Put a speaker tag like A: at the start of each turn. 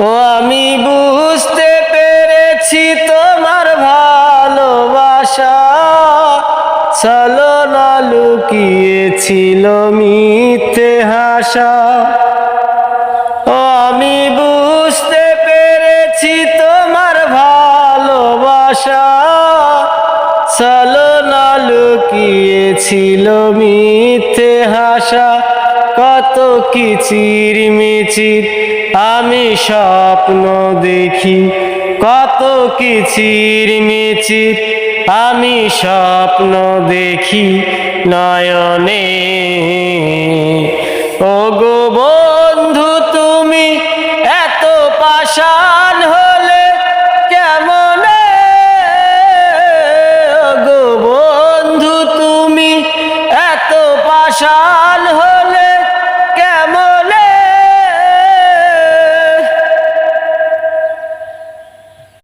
A: ও আমি বুঝতে পেরেছি তোমার ভালোবাসা ছলনা লুকিয়েছিল মিথ্যে হাসা। ও আমি বুঝতে পেরেছি তোমার ভালোবাসা ছলনা লুকিয়েছিল মিথ্যে হাসা। কত কিচির মিচির আমি স্বপ্ন দেখি, কত কিচির মিচির আমি স্বপ্ন দেখি নয়নে। ও গো বন্ধু তুমি এত পাষাণ